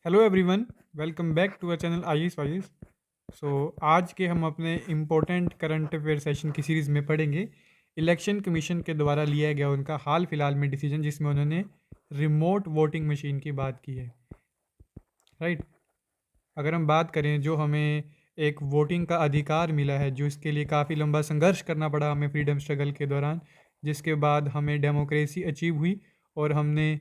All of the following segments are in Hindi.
Hello everyone, welcome back to our channel IAS YAS. आज के हम अपने इम्पोर्टेंट करंट अफेयर सेशन की सीरीज़ में पढ़ेंगे इलेक्शन कमीशन के द्वारा लिया गया उनका हाल फिलहाल में डिसीजन, जिसमें उन्होंने रिमोट वोटिंग मशीन की बात की है। राइट। अगर हम बात करें, जो हमें एक वोटिंग का अधिकार मिला है, जो इसके लिए काफ़ी लंबा संघर्ष करना पड़ा हमें फ्रीडम स्ट्रगल के दौरान, जिसके बाद हमें डेमोक्रेसी अचीव हुई और हमने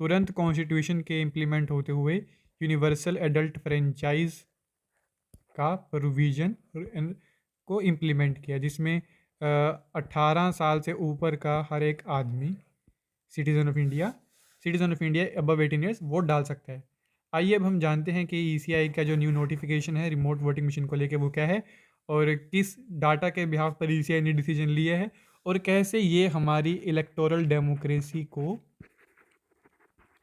तुरंत कॉन्स्टिट्यूशन के इम्प्लीमेंट होते हुए यूनिवर्सल एडल्ट फ्रेंचाइज का प्रोविज़न को इम्प्लीमेंट किया, जिसमें 18 साल से ऊपर का हर एक आदमी citizen of India above 18 years vote डाल सकता है। आइए अब हम जानते हैं कि ईसीआई का जो न्यू नोटिफिकेशन है रिमोट वोटिंग मशीन को लेकर वो क्या है, और किस डाटा के बिहाफ पर ईसीआई ने डिसीजन लिया है, और कैसे ये हमारी इलेक्टोरल डेमोक्रेसी को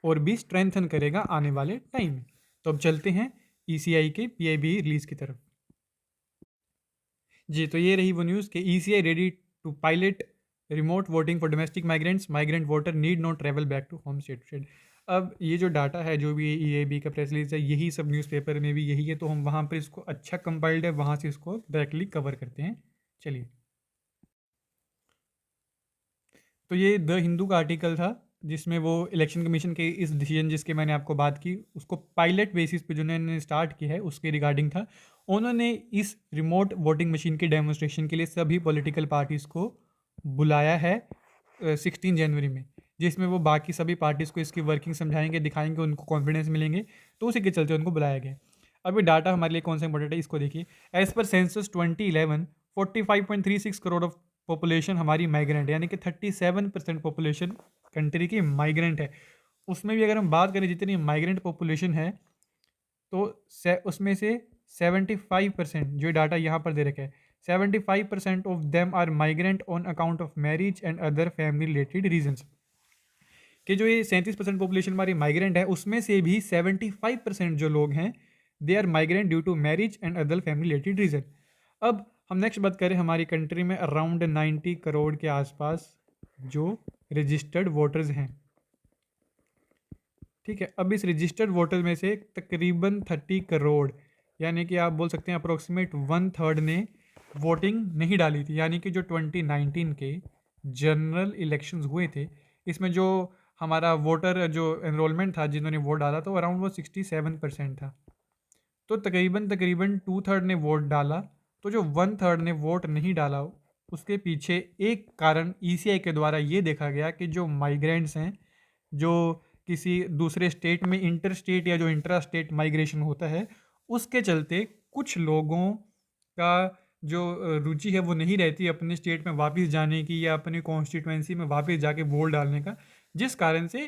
और भी स्ट्रेंथन करेगा आने वाले टाइम में। तो अब चलते हैं ईसीआई के पीआईबी रिलीज की तरफ। जी, तो ये रही वो न्यूज़ कि ECI ready to pilot remote voting for domestic migrants, migrant voter need not travel back to home state. अब ये जो डाटा है, जो भी ईएबी का प्रेस रिलीज है, यही सब न्यूज़पेपर में भी यही है, तो हम वहाँ पर इसको अच्छा कंपाइल्ड है, वहाँ से इसको डायरेक्टली कवर करते हैं। चलिए, तो ये द हिंदू का आर्टिकल था, जिसमें वो इलेक्शन कमीशन के इस डिसीजन जिसके मैंने आपको बात की, उसको पायलट बेसिस पे जो उन्होंने स्टार्ट किया है उसके रिगार्डिंग था। उन्होंने इस रिमोट वोटिंग मशीन के डेमोन्स्ट्रेशन के लिए सभी पॉलिटिकल पार्टीज़ को बुलाया है 16 जनवरी में, जिसमें वो बाकी सभी पार्टीज़ को इसकी वर्किंग समझाएंगे, दिखाएंगे, उनको कॉन्फिडेंस मिलेंगे, तो उसी के चलते उनको बुलाया गया। अब ये डाटा हमारे लिए कौन सा इंपॉर्टेंट है, इसको देखिए। एज पर सेंसस 2011, 45.36 करोड़ ऑफ पॉपुलेशन हमारी माइग्रेंट है, यानी कि 37% पॉपुलेशन कंट्री की माइग्रेंट है। उसमें भी अगर हम बात करें जितनी माइग्रेंट पॉपुलेशन है, तो उसमें से 75%, जो डाटा यहाँ पर दे रखा है, 75% of them are migrant on account of marriage and other family related reasons. कि जो ये 37% पॉपुलेशन हमारी माइग्रेंट है, उसमें से भी 75% जो लोग हैं they are migrant due to marriage and other family related reason. अब हम नेक्स्ट बात करें, हमारी कंट्री में अराउंड 90 करोड़ के आसपास जो रजिस्टर्ड वोटर्स हैं। ठीक है, अब इस रजिस्टर्ड वोटर में से तकरीबन 30 करोड़, यानी कि आप बोल सकते हैं अप्रोक्सीमेट 1/3 ने वोटिंग नहीं डाली थी। यानी कि जो 2019 के जनरल इलेक्शंस हुए थे, इसमें जो हमारा वोटर जो एनरोलमेंट था, जिन्होंने वोट डाला, तो अराउंड वो 67% था। तो तकरीबन तकरीबन 2/3 ने वोट डाला। तो जो 1/3 ने वोट नहीं डाला, उसके पीछे एक कारण ईसीआई के द्वारा ये देखा गया कि जो माइग्रेंट्स हैं, जो किसी दूसरे स्टेट में इंटर स्टेट या जो इंट्रा स्टेट माइग्रेशन होता है, उसके चलते कुछ लोगों का जो रुचि है वो नहीं रहती अपने स्टेट में वापस जाने की या अपनी कॉन्स्टिट्यूएंसी में वापस जाके वोट डालने का, जिस कारण से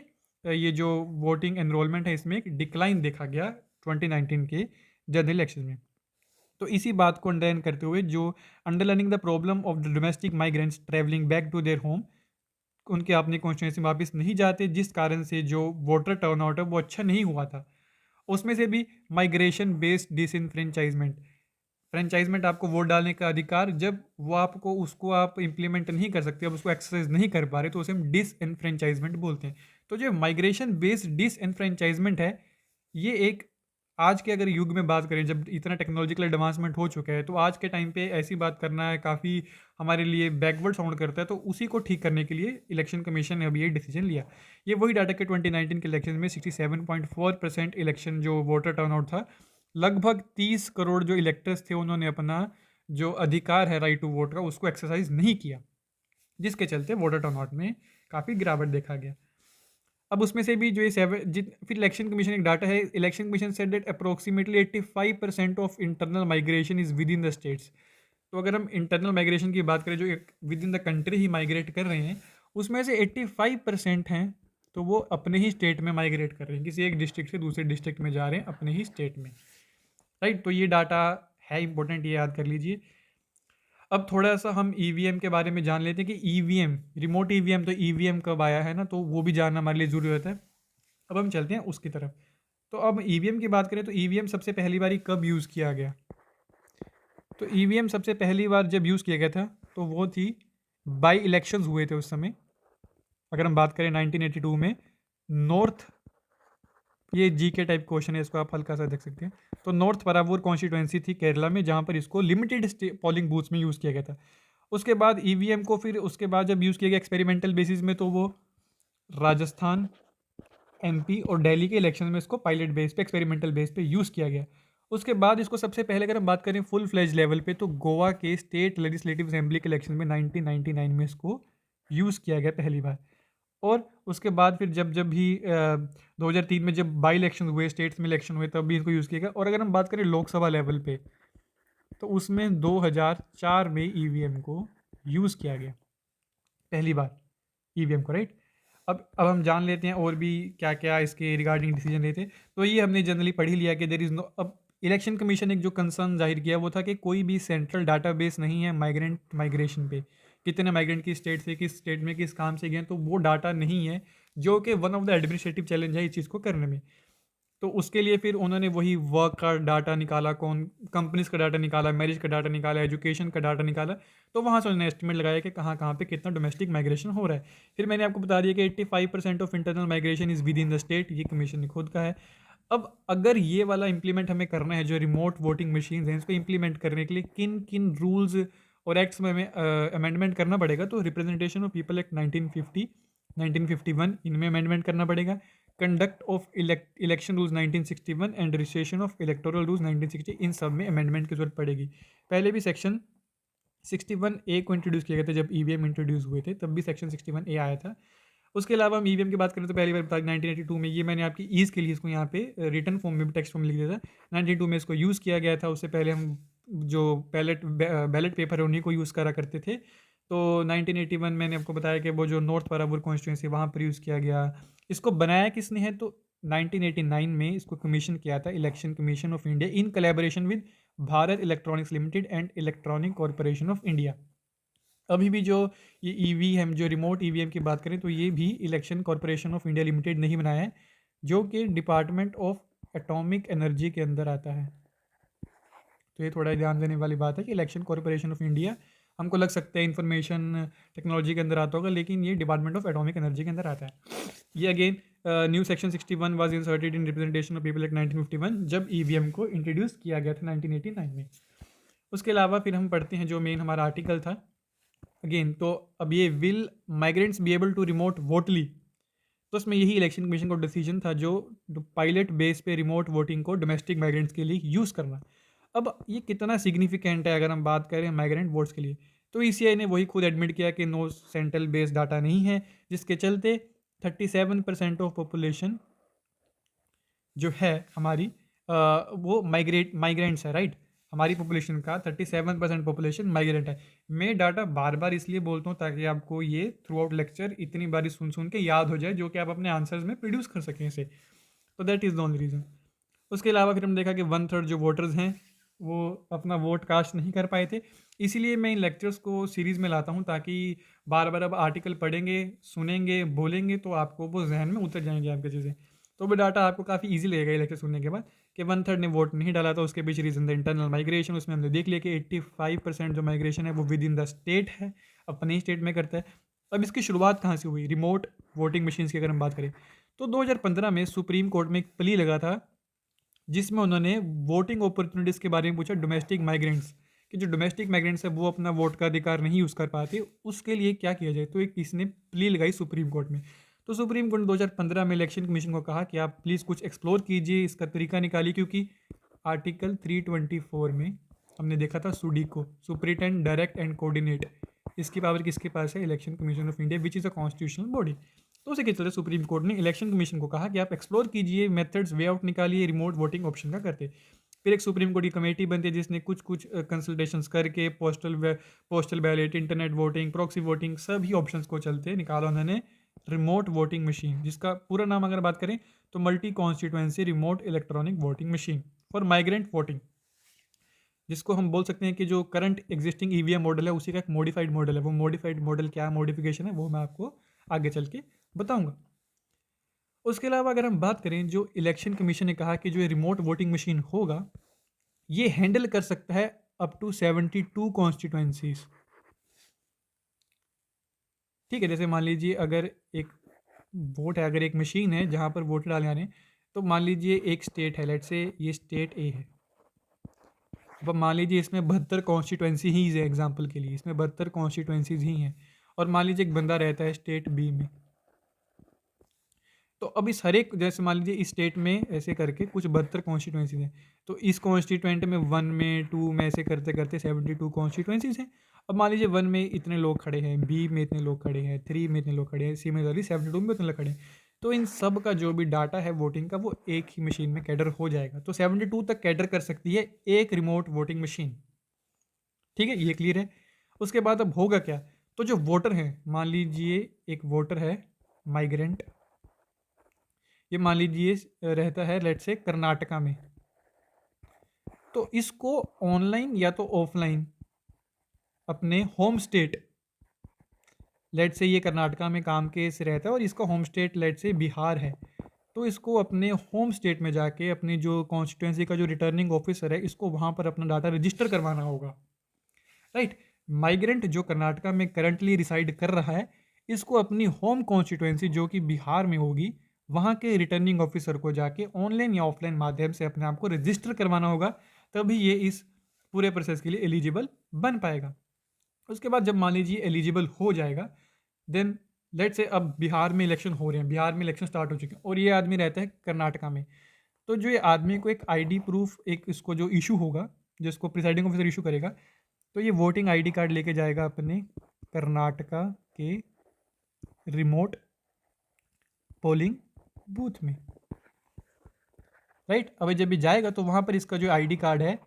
ये जो वोटिंग एनरोलमेंट है इसमें एक डिक्लाइन देखा गया 2019 के जनरल इलेक्शन में। तो इसी बात को अंडरलाइन करते हुए, जो underlining the problem of the domestic migrants travelling back to their home, उनके अपने कॉन्स्टिट्यूंसी में वापस नहीं जाते, जिस कारण से जो वोटर टर्नआउट है वो अच्छा नहीं हुआ था। उसमें से भी माइग्रेशन बेस्ड डिसइनफ्रेंचाइजमेंट, फ्रेंचाइजमेंट आपको वोट डालने का अधिकार, जब वो आपको उसको आप इम्प्लीमेंट नहीं कर सकते, अब उसको एक्सरसाइज नहीं कर पा रहे, तो उसे हम डिसइनफ्रेंचाइजमेंट बोलते हैं। तो जो माइग्रेशन बेस्ड डिसइनफ्रेंचाइजमेंट है, ये एक आज के अगर युग में बात करें, जब इतना टेक्नोलॉजिकल एडवांसमेंट हो चुका है, तो आज के टाइम पे ऐसी बात करना है काफ़ी हमारे लिए बैकवर्ड साउंड करता है। तो उसी को ठीक करने के लिए इलेक्शन कमीशन ने अभी ये डिसीजन लिया। ये वही डाटा के 2019 के इलेक्शन में 67.4% इलेक्शन जो वोटर टर्नआउट था, लगभग 30 करोड़ जो इलेक्टर्स थे, उन्होंने अपना जो अधिकार है राइट टू वोट का, उसको एक्सरसाइज नहीं किया, जिसके चलते वोटर टर्नआउट में काफ़ी गिरावट देखा गया। अब उसमें से भी जो ये फिर इलेक्शन कमीशन एक डाटा है, election commission said that approximately 85% of internal migration is with in the states. तो अगर हम इंटरनल माइग्रेशन की बात करें, जो with in the country he migrate कर रहे हैं, उसमें से 85% हैं तो वो अपने ही स्टेट में माइग्रेट कर रहे हैं, किसी एक डिस्ट्रिक्ट से दूसरे डिस्ट्रिक्ट में जा रहे हैं अपने ही स्टेट में। राइट, तो ये डाटा है इंपॉर्टेंट, ये याद कर लीजिए। अब थोड़ा सा हम ईवीएम के बारे में जान लेते हैं कि ईवीएम, रिमोट ईवीएम, तो ईवीएम कब आया है ना, तो वो भी जानना हमारे लिए ज़रूरी होता है। अब हम चलते हैं उसकी तरफ। तो अब ईवीएम की बात करें, तो ईवीएम सबसे पहली बार कब यूज़ किया गया? तो ईवीएम सबसे पहली बार जब यूज़ किया गया था, तो वो थी बाई इलेक्शंस हुए थे उस समय। अगर हम बात करें 1982 में, नॉर्थ ये जीके टाइप क्वेश्चन है, इसको आप हल्का सा देख सकते हैं। तो नॉर्थ परावूर कॉन्स्टिट्यूएंसी थी केरला में, जहाँ पर इसको लिमिटेड पोलिंग बूथ्स में यूज़ किया गया था। उसके बाद ईवीएम को फिर उसके बाद जब यूज़ किया गया एक्सपेरिमेंटल बेसिस में, तो वो राजस्थान, एमपी और दिल्ली के इलेक्शन में इसको पायलट बेस पे, एक्सपेरिमेंटल बेस पे यूज़ किया गया। उसके बाद इसको सबसे पहले अगर हम बात करें फुल फ्लेज लेवल पे, तो गोवा के स्टेट लेजिस्लेटिव असेंबली के इलेक्शन में 1999 में इसको यूज़ किया गया पहली बार। और उसके बाद फिर जब जब भी 2003 में जब बाई इलेक्शन हुए, स्टेट्स में इलेक्शन हुए, तब भी इसको यूज़ किया गया। और अगर हम बात करें लोकसभा लेवल पे, तो उसमें 2004 में ईवीएम को यूज़ किया गया पहली बार, ईवीएम को, राइट। अब हम जान लेते हैं और भी क्या क्या इसके रिगार्डिंग डिसीजन लेते। तो ये हमने जनरली पढ़ ही लिया कि देयर इज़ नो, अब इलेक्शन कमीशन एक जो कंसर्न जाहिर किया वो था कि कोई भी सेंट्रल डाटाबेस नहीं है माइग्रेंट माइग्रेशन पे, कितने माइग्रेंट किस स्टेट से किस स्टेट में किस काम से गए, तो वो डाटा नहीं है, जो कि one of the administrative challenge है इस चीज़ को करने में। तो उसके लिए फिर उन्होंने वही वर्क का डाटा निकाला, कौन कंपनीज का डाटा निकाला, मैरिज का डाटा निकाला, एजुकेशन का डाटा निकाला। तो वहाँ से उन्होंने एस्टिमेट लगाया कि कहाँ कहाँ पे कितना डोमेस्टिक माइग्रेशन हो रहा है। फिर मैंने आपको बता दिया कि 85% of internal migration is with in the state, ये कमीशन ने खुद का है। अब अगर ये वाला इंप्लीमेंट हमें करना है, जो रिमोट वोटिंग मशीन हैं, इसको इंप्लीमेंट करने के लिए किन किन रूल्स और एक्ट्स में हमें अमेंडमेंट करना पड़ेगा, तो रिप्रेजेंटेशन ऑफ पीपल एक्ट 1950, 1951, इनमें अमेंडमेंट करना पड़ेगा। Conduct of election rules 1961 and registration of electoral rules 1960, इन सब में अमेंडमेंट की जरूरत पड़ेगी। पहले भी सेक्शन 61A को इंट्रोड्यूस किया गया था, जब ईवीएम इंट्रोड्यूस हुए थे तब भी सेक्शन 61A आया था। उसके अलावा हम ईवीएम की बात करें तो पहली बार बता 1982 में, ये मैंने आपकी ईज़ के लिए इसको यहाँ पे रिटर्न फॉर्म में भी टेक्स्ट फॉर्म में लिख दिया था, 1992 में इसको यूज़ किया गया था। उससे पहले हम जो बैलेट पेपर है उन्हीं को यूज़ करा करते थे। तो 1981 मैंने आपको बताया कि वो जो नॉर्थ पराबुर कॉन्स्टिट्यूंसी वहाँ पर यूज़ किया गया। इसको बनाया किसने है, तो 1989 में इसको कमीशन किया था election commission of India in collaboration with Bharat electronics limited and electronic corporation of India. अभी भी जो ये ईवीएम, जो रिमोट ईवीएम की बात करें, तो ये भी election corporation of India limited नहीं बनाया है, जो कि डिपार्टमेंट ऑफ एटॉमिक एनर्जी के अंदर आता है। तो ये थोड़ा ध्यान देने वाली बात है कि इलेक्शन कॉरपोरेशन ऑफ इंडिया हमको लग सकता है इंफॉर्मेशन टेक्नोलॉजी के अंदर आता होगा, लेकिन ये डिपार्टमेंट ऑफ एटॉमिक एनर्जी के अंदर आता है। ये again new section 61 was inserted in representation of people act 1951, जब ईवीएम को इंट्रोड्यूस किया गया था 1989 में। उसके अलावा फिर हम पढ़ते हैं जो मेन हमारा आर्टिकल था अगेन। तो अब ये will migrants be able to remote votely, तो उसमें यही इलेक्शन कमीशन का डिसीजन था, जो पायलट बेस पे रिमोट वोटिंग को डोमेस्टिक माइग्रेंट्स के लिए यूज़ करना। अब ये कितना सिग्निफिकेंट है अगर हम बात करें माइग्रेंट वोट्स के लिए, तो ईसीआई ने वही खुद एडमिट किया कि नो सेंट्रल बेस्ड डाटा नहीं है, जिसके चलते 37% ऑफ पॉपुलेशन जो है हमारी वो माइग्रेंट्स है, राइट। हमारी पॉपुलेशन का 37% पॉपुलेशन माइग्रेंट है। मैं डाटा बार बार इसलिए बोलता हूँ ताकि आपको ये थ्रू आउट लेक्चर इतनी बारी सुन सुन के याद हो जाए, जो कि आप अपने आंसर्स में प्रोड्यूस कर सकें इसे। तो that is the only reason. उसके अलावा फिर हम देखा कि 1/3 जो वोटर्स हैं वो अपना वोट कास्ट नहीं कर पाए थे। इसीलिए मैं इन लेक्चर्स को सीरीज़ में लाता हूँ, ताकि बार बार अब आर्टिकल पढ़ेंगे, सुनेंगे, बोलेंगे, तो आपको वो जहन में उतर जाएंगे आपकी चीज़ें। तो वो डाटा आपको काफ़ी ईजी लगेगा ये लेक्चर सुनने के बाद कि 1/3 ने वोट नहीं डाला था। उसके पीछे रीज़न द इंटरनल माइग्रेशन, उसमें हमने देख लिया कि 85% जो माइग्रेशन है वो विद इन द स्टेट है, अपने ही स्टेट में करता है। अब इसकी शुरुआत कहाँ से हुई, रिमोट वोटिंग मशीन्स की अगर हम बात करें, तो 2015 में सुप्रीम कोर्ट में एक प्ली लगा था, जिसमें उन्होंने वोटिंग अपॉर्चुनिटीज़ के बारे में पूछा डोमेस्टिक माइग्रेंट्स, कि जो डोमेस्टिक माइग्रेंट्स है वो अपना वोट का अधिकार नहीं यूज़ कर पाते, उसके लिए क्या किया जाए। तो एक इसने प्ली लगाई सुप्रीम कोर्ट में। तो सुप्रीम कोर्ट ने 2015 में इलेक्शन कमीशन को कहा कि आप प्लीज़ कुछ एक्सप्लोर कीजिए, इसका तरीका निकालिए, क्योंकि आर्टिकल 324 में हमने देखा था सुडीको, सुपरिटेंड डायरेक्ट एंड कोऑर्डिनेट, इसकी पावर किसके पास है, election commission of India, which is a constitutional body. तो उसे के चलते सुप्रीम कोर्ट ने इलेक्शन कमीशन को कहा कि आप एक्सप्लोर कीजिए, मेथड्स वे आउट निकालिए रिमोट वोटिंग ऑप्शन का करते। फिर एक सुप्रीम कोर्ट की कमेटी बनती है, जिसने कुछ कुछ कंसल्टेशंस करके postal ballot, internet voting, proxy voting, सभी ऑप्शंस को चलते निकाला उन्होंने रिमोट वोटिंग मशीन, जिसका पूरा नाम अगर बात करें तो multi constituency remote electronic voting machine for migrant voting, जिसको हम बोल सकते हैं कि जो करंट एग्जिस्टिंग ईवीएम मॉडल है उसी का एक मॉडिफाइड मॉडल है। वो मॉडिफाइड मॉडल क्या मॉडिफिकेशन है वो मैं आपको आगे चल के बताऊंगा। उसके अलावा अगर हम बात करें, जो इलेक्शन कमीशन ने कहा कि जो रिमोट वोटिंग मशीन होगा ये हैंडल कर सकता है अप टू 72 कॉन्स्टिट्यूएंसीज। ठीक है, जैसे मान लीजिए अगर एक वोट है, अगर एक मशीन है जहाँ पर वोट डालने आ रहे हैं, तो मान लीजिए एक स्टेट है, लेट्स से ये स्टेट ए है। अब मान लीजिए इसमें 72 कॉन्स्टिट्यूंसी ही है, एग्जाम्पल के लिए इसमें 72 कॉन्स्टिट्यूंसीज ही हैं। और मान लीजिए एक बंदा रहता है स्टेट बी में। तो अब इस हर एक, जैसे मान लीजिए इस स्टेट में ऐसे करके कुछ 72 कॉन्स्टिट्यूंसीज हैं, तो इस कॉन्स्टिट्यूंट में 1 में 2 में ऐसे करते करते 72 कॉन्स्टिट्यूंसीज हैं। अब मान लीजिए 1 में इतने लोग खड़े हैं, बी में इतने लोग खड़े हैं, 3 में इतने लोग खड़े हैं, सी में 72 में इतने लोग खड़े हैं। तो इन सब का जो भी डाटा है वोटिंग का, वो एक ही मशीन में कैटर हो जाएगा। तो 72 तक कैटर कर सकती है एक रिमोट वोटिंग मशीन। ठीक है, ये क्लियर है। उसके बाद अब होगा क्या, तो जो वोटर हैं, मान लीजिए एक वोटर है माइग्रेंट, ये मान लीजिए रहता है लेट्स से कर्नाटका में। तो इसको ऑनलाइन या तो ऑफलाइन अपने होम स्टेट, लेट्स से ये कर्नाटका में काम के से रहता है और इसका home state let's say Bihar है, तो इसको अपने होम स्टेट में जाके अपनी जो कॉन्स्टिट्यूंसी का जो रिटर्निंग ऑफिसर है, इसको वहाँ पर अपना डाटा रजिस्टर करवाना होगा। राइट, माइग्रेंट जो कर्नाटका में करंटली रिसाइड कर रहा है, इसको अपनी होम कॉन्स्टिट्यूंसी जो कि बिहार में होगी, वहाँ के रिटर्निंग ऑफिसर को जाके ऑनलाइन या ऑफलाइन माध्यम से अपने आप को रजिस्टर करवाना होगा, तभी ये इस पूरे प्रोसेस के लिए एलिजिबल बन पाएगा। उसके बाद जब मान लीजिए एलिजिबल हो जाएगा, देन लेट से अब बिहार में इलेक्शन हो रहे हैं, बिहार में इलेक्शन स्टार्ट हो चुके हैं और ये आदमी रहता है कर्नाटका में। तो जो ये आदमी को एक आईडी प्रूफ, एक इसको जो इशू होगा, जिसको प्रिसाइडिंग ऑफिसर इशू करेगा, तो ये वोटिंग आईडी कार्ड लेके जाएगा अपने कर्नाटका के रिमोट पोलिंग बूथ में। राइट, अब जब भी जाएगा तो वहाँ पर इसका जो आईडी कार्ड है,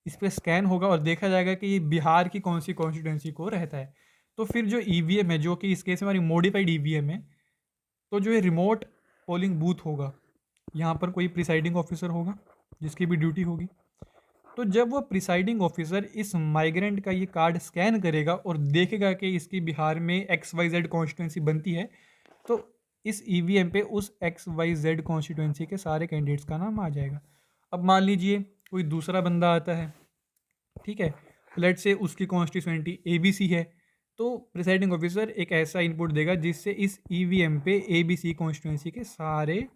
इस पर स्कैन होगा और देखा जाएगा कि ये बिहार की कौन सी कॉन्स्टिट्यूंसी को रहता है। तो फिर जो ईवीएम है, जो कि इस केस में हमारी मॉडिफाइड ईवीएम है, तो जो ये रिमोट पोलिंग बूथ होगा, यहाँ पर कोई प्रिसाइडिंग ऑफिसर होगा जिसकी भी ड्यूटी होगी। तो जब वो प्रिसाइडिंग ऑफिसर इस माइग्रेंट का ये कार्ड स्कैन करेगा और देखेगा कि इसकी बिहार में XYZ कॉन्स्टिट्यूंसी बनती है, तो इस ईवीएम पे उस XYZ कॉन्स्टिट्यूंसी के सारे कैंडिडेट्स का नाम आ जाएगा। अब मान लीजिए कोई दूसरा बंदा आता है, ठीक है, लेट से उसकी कॉन्स्टिट्यूंसी ABC है, तो प्रिसाइडिंग ऑफिसर एक ऐसा इनपुट देगा जिससे इस ईवीएम पे ABC कॉन्स्टिट्यूंसी के सारे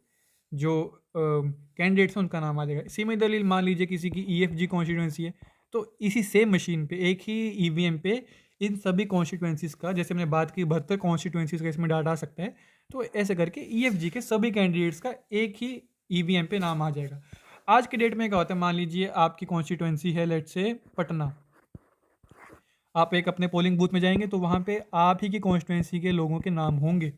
जो कैंडिडेट्स हैं उनका नाम आ जाएगा। सिमिलरली मान लीजिए किसी की EFG कॉन्स्टिट्यूंसी है, तो इसी सेम मशीन पे, एक ही ईवीएम पे इन सभी कॉन्स्टिट्यूंसीज का, जैसे हमने बात की 72 कॉन्स्टिट्यूंसीज का इसमें डाटा आ सकता है, तो ऐसे करके EFG के सभी कैंडिडेट्स का एक ही ईवीएम पे नाम आ जाएगा। आज के डेट में क्या होता है, मान लीजिए आपकी कॉन्स्टिट्यूंसी है लेट से पटना, आप एक अपने पोलिंग बूथ में जाएंगे तो वहाँ पे आप ही की कॉन्स्टिट्यूंसी के लोगों के नाम होंगे।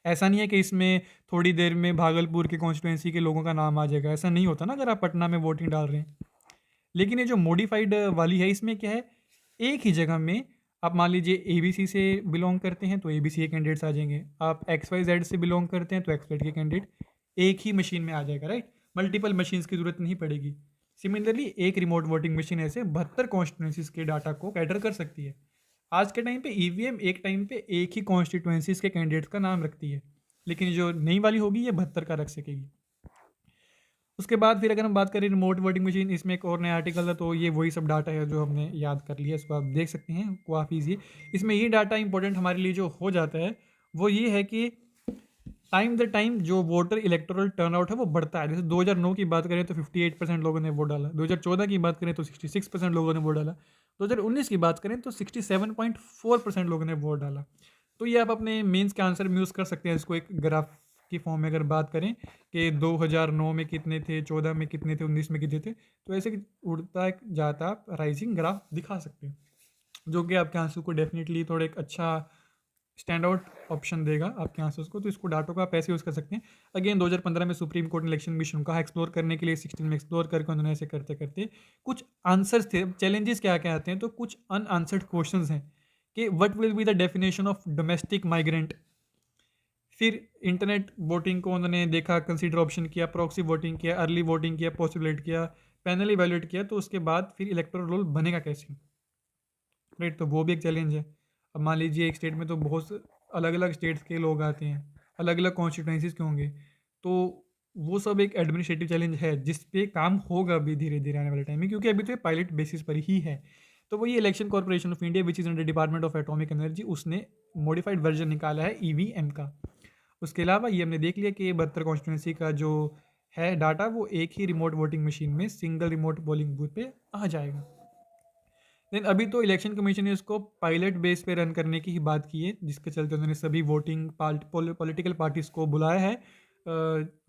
ऐसा नहीं है कि इसमें थोड़ी देर में भागलपुर की कॉन्स्टिट्यूंसी के लोगों का नाम आ जाएगा, ऐसा नहीं होता ना अगर आप पटना में वोटिंग डाल रहे हैं। लेकिन ये जो मॉडिफाइड वाली है, इसमें क्या है, एक ही जगह में आप मान लीजिए ABC से बिलोंग करते हैं तो ABC के कैंडिडेट्स आ जाएंगे, आप XYZ से बिलोंग करते हैं तो XYZ के कैंडिडेट एक ही मशीन में आ जाएगा। राइट, मल्टीपल मशीन्स की जरूरत नहीं पड़ेगी। सिमिलरली एक रिमोट वोटिंग मशीन ऐसे 72 कॉन्स्टिट्यूंसीज के डाटा को कैटर कर सकती है। आज के टाइम पे EVM एक टाइम पे एक ही कॉन्स्टिट्यूंसीज के कैंडिडेट्स का नाम रखती है, लेकिन जो नई वाली होगी ये 72 का रख सकेगी। उसके बाद फिर अगर हम बात करें रिमोट वोटिंग मशीन, इसमें एक और नया आर्टिकल था, तो ये वही सब डाटा है जो हमने याद कर लिया, इसको आप देख सकते हैं काफ़ी ईजी है। इसमें ये डाटा इंपॉर्टेंट हमारे लिए जो हो जाता है वो ये है कि टाइम द टाइम जो वोटर इलेक्टोरल टर्नआउट है वो बढ़ता है। जैसे 2009 की बात करें तो 58% लोगों ने वोट डाला, 2014 की बात करें तो 66% लोगों ने वोट डाला, 2019 की बात करें तो 67.4% लोगों ने वोट डाला। तो ये आप अपने मेंस के आंसर में यूज़ कर सकते हैं इसको एक ग्राफ की फॉर्म में। अगर बात करें कि 2009 में कितने थे, 14 में कितने थे, 19 में कितने थे, तो ऐसे उड़ता जाता आप राइजिंग ग्राफ दिखा सकते हैं, जो कि आपके आंसर को डेफिनेटली थोड़ा एक अच्छा स्टैंड आउट ऑप्शन देगा आपके आंसर्स को। तो इसको डाटो का आप ऐसे यूज़ कर सकते हैं। अगेन 2015 में सुप्रीम कोर्ट ने इलेक्शन मिशन कहा एक्सप्लोर करने के लिए, 16 में एक्सप्लोर करके उन्होंने ऐसे करते करते कुछ आंसर्स थे। चैलेंजेस क्या क्या आते हैं, तो कुछ अनआंसर्ड क्वेश्चंस हैं कि what will be the definition of domestic migrant. फिर इंटरनेट वोटिंग को उन्होंने देखा, कंसीडर ऑप्शन किया, प्रॉक्सी वोटिंग किया, अर्ली वोटिंग किया, पॉसिबलेट किया, पैनल इवैल्यूएट किया, तो उसके बाद फिर इलेक्टोरल रोल बनेगा कैसे। राइट, तो वो भी एक चैलेंज है। अब मान लीजिए एक स्टेट में तो बहुत अलग अलग स्टेट्स के लोग आते हैं, अलग अलग कॉन्स्टिट्यूंसीज के होंगे, तो वो सब एक एडमिनिस्ट्रेटिव चैलेंज है जिस पे काम होगा अभी धीरे धीरे आने वाले टाइम में, क्योंकि अभी तो ये पायलट बेसिस पर ही है। तो वही election corporation of India which is under department of atomic energy, उसने मॉडिफाइड वर्जन निकाला है EVM का। उसके अलावा ये हमने देख लिया कि 72 कॉन्स्टिट्यूंसी का जो है डाटा वो एक ही रिमोट वोटिंग मशीन में सिंगल रिमोट पोलिंग बूथ पे आ जाएगा। लेकिन अभी तो इलेक्शन कमीशन ने उसको पायलट बेस पे रन करने की ही बात की है, जिसके चलते उन्होंने सभी वोटिंग पॉलिटिकल पार्टीज़ को बुलाया है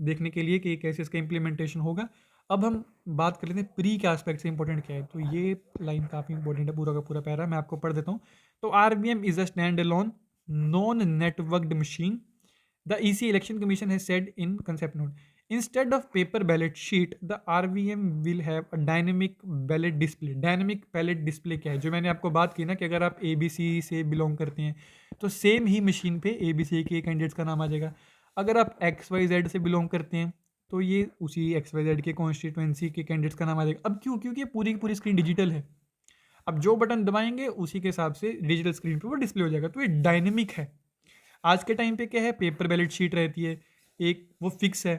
देखने के लिए कि कैसे इसका इम्प्लीमेंटेशन होगा। अब हम बात कर लेते हैं प्री के एस्पेक्ट से इंपॉर्टेंट क्या है। तो ये लाइन काफ़ी इंपॉर्टेंट है, पूरा का पूरा पैरा मैं आपको पढ़ देता हूँ। तो RVM is a stand alone non networked machine, the EC Election Commission has said in concept note. Instead of paper ballot sheet, the RVM will have a dynamic ballot display. Dynamic ballot display क्या है? जो मैंने आपको बात की ना कि अगर आप ABC से बिलोंग करते हैं तो सेम ही मशीन पे ABC के कैंडिडेट्स का नाम आ जाएगा। अगर आप XYZ से बिलोंग करते हैं तो ये उसी XYZ के कॉन्स्टिट्यूएंसी के कैंडिडेट्स का नाम आ जाएगा। अब क्यों? क्योंकि ये पूरी की पूरी स्क्रीन डिजिटल है। अब जो बटन दबाएंगे उसी के हिसाब से डिजिटल स्क्रीन पे वो डिस्प्ले हो जाएगा। तो ये डायनेमिक है। आज के टाइम पे क्या है, पेपर बैलेट शीट रहती है एक, वो फिक्स है।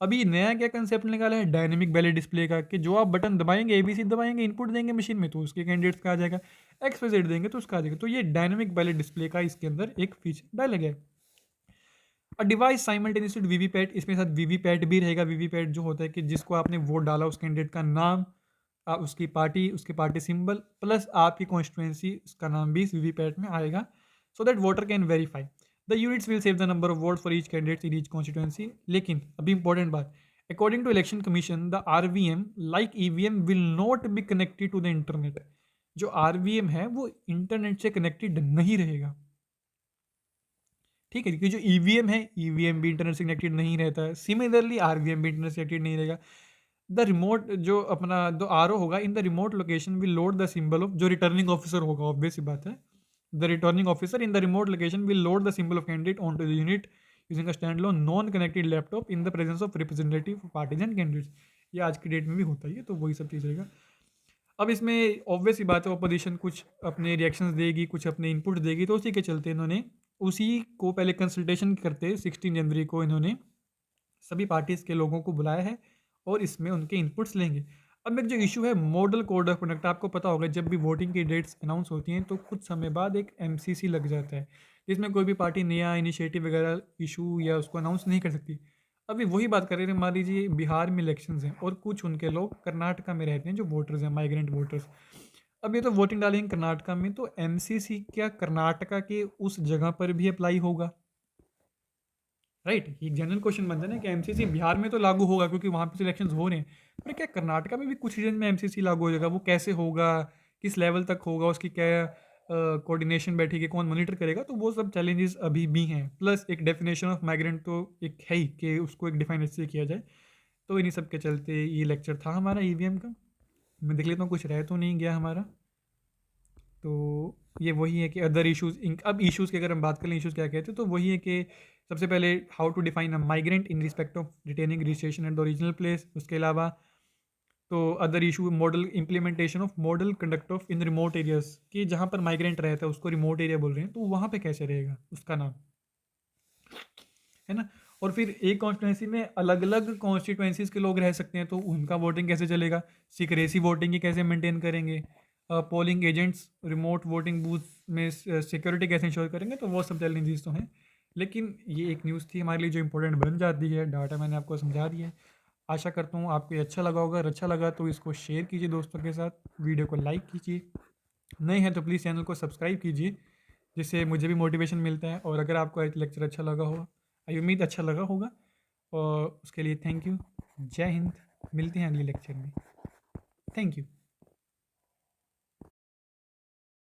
अभी नया क्या कंसेप्ट निकाला है डायनेमिक बैलेट डिस्प्ले का, कि जो आप बटन दबाएंगे ABC दबाएंगे इनपुट देंगे मशीन में तो उसके कैंडिडेट्स का आ जाएगा, XYZ देंगे तो उसका आ जाएगा। तो ये डायनेमिक बैलेट डिस्प्ले का इसके अंदर एक फीचर डाला गया है। और डिवाइस साइमल्टेनियसली वीवीपैट, इसमें साथ वीवीपैट भी रहेगा। वीवीपैट जो होता है कि जिसको आपने वोट डाला उस कैंडिडेट का नाम, उसकी पार्टी सिंबल प्लस आपकी कॉन्स्टिट्यूएंसी, उसका नाम भी इस वीवीपैट में आएगा, so that voter can verify the units will save the number of vote for each candidate in each constituency. लेकिन अभी इंपॉर्टेंट बात, according to election commission the RVM like EVM will not be connected to the internet. जो RVM है वो इंटरनेट से कनेक्टेड नहीं रहेगा, ठीक है, क्योंकि जो EVM है EVM भी इंटरनेट से कनेक्टेड नहीं रहता है। सिमिलरली RVM भी इंटरनेट से कनेक्टेड नहीं रहेगा। द रिमोट जो अपना जो RO होगा in the remote location will load the symbol of, जो रिटर्निंग ऑफिसर होगा, ऑब्वियस बात है, the returning officer in the remote location will load the symbol of candidate on to the unit using a stand alone non connected laptop in the presence of representative parties and candidates. ये आज की डेट में भी होता ही है, तो वही सब चीज़ रहेगा। अब इसमें ऑब्वियस ही बात है, अपोजिशन कुछ अपने रिएक्शंस देगी, कुछ अपने इनपुट देगी, तो उसी के चलते इन्होंने उसी को पहले कंसल्टेशन करते 16 जनवरी को इन्होंने सभी पार्टीज़ के लोगों को बुलाया है और इसमें उनके इनपुट्स लेंगे। अब एक जो इशू है मॉडल कोड ऑफ कंडक्ट, आपको पता होगा जब भी वोटिंग की डेट्स अनाउंस होती हैं तो कुछ समय बाद एक MCC लग जाता है, जिसमें कोई भी पार्टी नया इनिशिएटिव वगैरह इशू या उसको अनाउंस नहीं कर सकती। अभी वही बात कर रहे थे, मान लीजिए बिहार में इलेक्शंस हैं और कुछ उनके लोग कर्नाटका में रहते हैं जो वोटर्स हैं, माइग्रेंट वोटर्स। अब ये तो वोटिंग डालेंगे कर्नाटका में, तो MCC क्या कर्नाटका के उस जगह पर भी अप्लाई होगा? राइट, ये जनरल क्वेश्चन बनता है ना कि MCC बिहार में तो लागू होगा क्योंकि वहाँ पे इलेक्शंस हो रहे हैं, पर क्या कर्नाटका में भी कुछ रीजन में MCC लागू हो जाएगा? वो कैसे होगा, किस लेवल तक होगा, उसकी क्या कोऑर्डिनेशन बैठेगी, कौन मॉनिटर करेगा? तो वो सब चैलेंजेस अभी भी हैं। प्लस एक डेफिनेशन ऑफ माइग्रेंट तो एक है ही कि उसको एक डिफाइन ऐसे किया जाए। तो इन्हीं सब के चलते ये लेक्चर था हमारा EVM का। मैं देख लेता हूँ कुछ रह तो नहीं गया हमारा। तो ये वही है कि अदर इश्यूज़, अब इश्यूज़ की अगर हम बात करें, इश्यूज़ क्या कहते हैं, तो वही है कि सबसे पहले how to define a migrant in respect of retaining registration at the original place. उसके अलावा तो other issue model implementation of model conduct of in remote areas, कि जहाँ पर माइग्रेंट रहता है उसको रिमोट एरिया बोल रहे हैं, तो वहाँ पे कैसे रहेगा उसका नाम, है ना। और फिर एक कॉन्स्टिट्यूंसी में अलग अलग कॉन्स्टिट्यूंसीज के लोग रह सकते हैं, तो उनका वोटिंग कैसे चलेगा, सीक्रेसी वोटिंग की कैसे मेंटेन करेंगे, polling agents remote voting booth में सिक्योरिटी कैसे इंश्योर करेंगे, तो वो सब चैलेंजेस तो हैं। लेकिन ये एक न्यूज़ थी हमारे लिए जो इंपॉर्टेंट बन जाती है, डाटा मैंने आपको समझा दिया है। आशा करता हूँ आपको ये अच्छा लगा होगा। अगर अच्छा लगा तो इसको शेयर कीजिए दोस्तों के साथ, वीडियो को लाइक कीजिए, नए हैं तो प्लीज़ चैनल को सब्सक्राइब कीजिए, जिससे मुझे भी मोटिवेशन मिलता है। और अगर आपको आज लेक्चर अच्छा लगा हो, आई उम्मीद अच्छा लगा होगा, और उसके लिए थैंक यू। जय हिंद, मिलते हैं अगले लेक्चर में। Thank you.